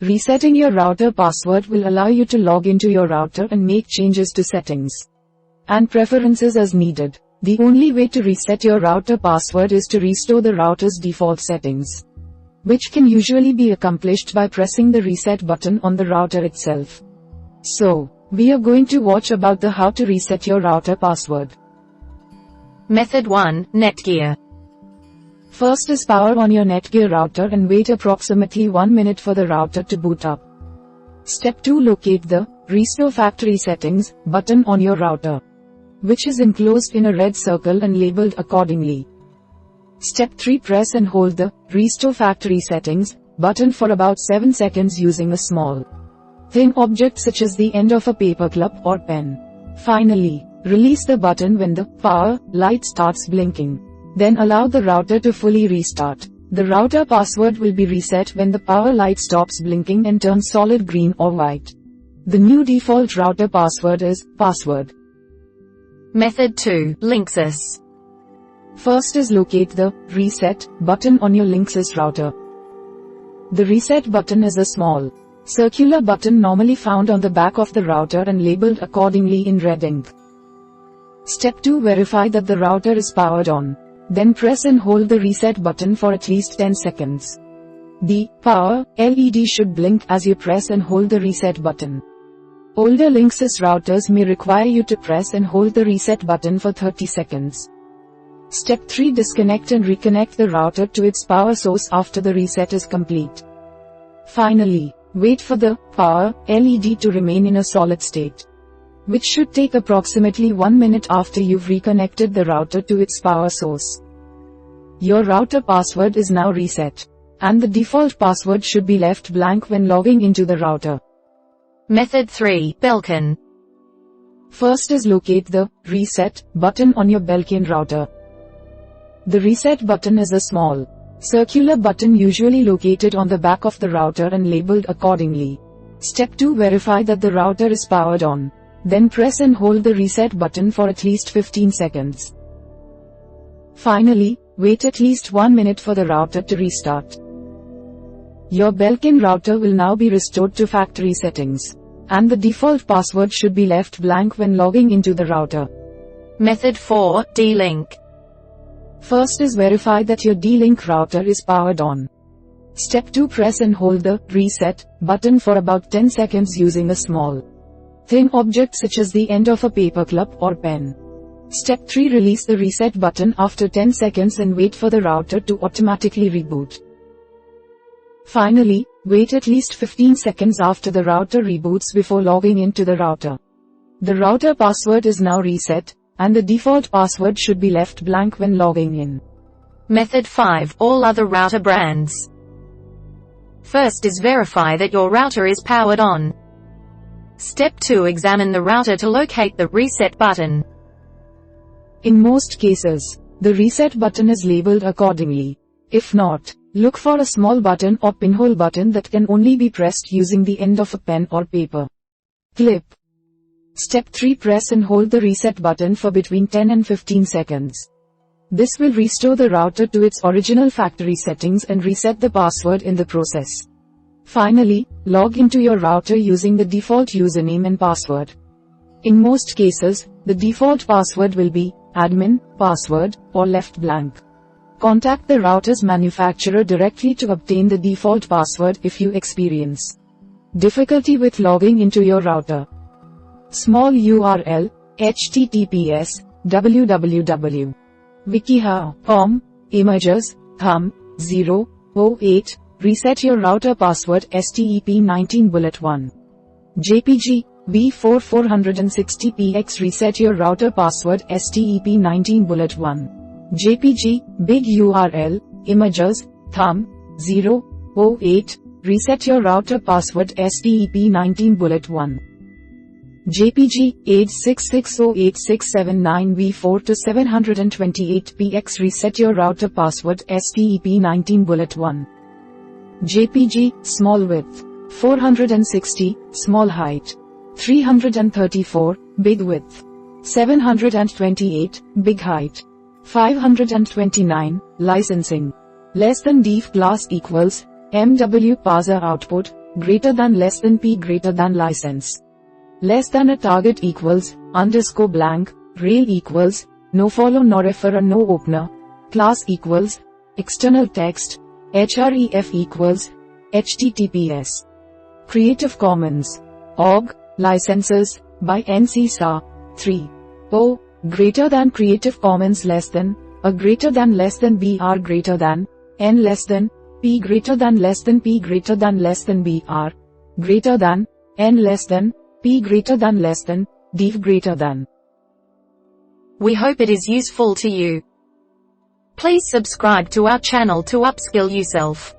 Resetting your router password will allow you to log into your router and make changes to settings and preferences as needed. The only way to reset your router password is to restore the router's default settings, which can usually be accomplished by pressing the reset button on the router itself. So, we are going to watch about the how to reset your router password. Method 1, Netgear. First is power on your Netgear router and wait approximately 1 minute for the router to boot up. Step 2, locate the Restore Factory Settings button on your router, which is enclosed in a red circle and labeled accordingly. Step 3, press and hold the Restore Factory Settings button for about 7 seconds using a small, thin object such as the end of a paperclip or pen. Finally, release the button when the power light starts blinking. Then allow the router to fully restart. The router password will be reset when the power light stops blinking and turns solid green or white. The new default router password is password. Method 2, Linksys. First is locate the Reset button on your Linksys router. The Reset button is a small, circular button normally found on the back of the router and labeled accordingly in red ink. Step 2, verify that the router is powered on. Then press and hold the reset button for at least 10 seconds. The power LED should blink as you press and hold the reset button. Older Linksys routers may require you to press and hold the reset button for 30 seconds. Step 3, disconnect and reconnect the router to its power source after the reset is complete. Finally, wait for the power LED to remain in a solid state, which should take approximately 1 minute after you've reconnected the router to its power source. Your router password is now reset, and the default password should be left blank when logging into the router. Method 3, Belkin. First is locate the Reset button on your Belkin router. The Reset button is a small, circular button usually located on the back of the router and labeled accordingly. Step 2, verify that the router is powered on. Then press and hold the reset button for at least 15 seconds. Finally, wait at least 1 minute for the router to restart. Your Belkin router will now be restored to factory settings, and the default password should be left blank when logging into the router. Method 4, D-Link. First is verify that your D-Link router is powered on. Step 2, press and hold the Reset button for about 10 seconds using a small, thin object such as the end of a paperclip or pen. Step 3, release the reset button after 10 seconds and wait for the router to automatically reboot. Finally, wait at least 15 seconds after the router reboots before logging into the router. The router password is now reset, and the default password should be left blank when logging in. Method 5, all other router brands. First is verify that your router is powered on. Step 2, examine the router to locate the reset button. In most cases, the reset button is labeled accordingly. If not, look for a small button or pinhole button that can only be pressed using the end of a pen or paper clip. Step 3, press and hold the reset button for between 10 and 15 seconds. This will restore the router to its original factory settings and reset the password in the process. Finally, log into your router using the default username and password. In most cases, the default password will be admin password or left blank. Contact the router's manufacturer directly to obtain the default password if you experience difficulty with logging into your router. Small URL, https, www.wikiha.com, images, thumb, 008, reset your router password STEP19 bullet 1. JPG, B4 460px reset your router password STEP19 bullet 1. JPG, big URL, images, thumb, 008, reset your router password STEP19 bullet 1. JPG, age 6608679V4 to 728px reset your router password STEP19 bullet 1. JPG, small width, 460, small height, 334, big width, 728, big height, 529, licensing, less than deep class equals, MW parser output, greater than less than P greater than license. Less than a target equals, underscore blank, rail equals, no follow nor referrer no opener, class equals, external text, href equals, https. Creative Commons. Org, licenses, by NC SAR. 3. O, greater than Creative Commons less than, A greater than less than BR greater than, N less than, P greater than less than P greater than less than BR, greater than, N less than, P greater than less than, D greater than. We hope it is useful to you. Please subscribe to our channel to upskill yourself.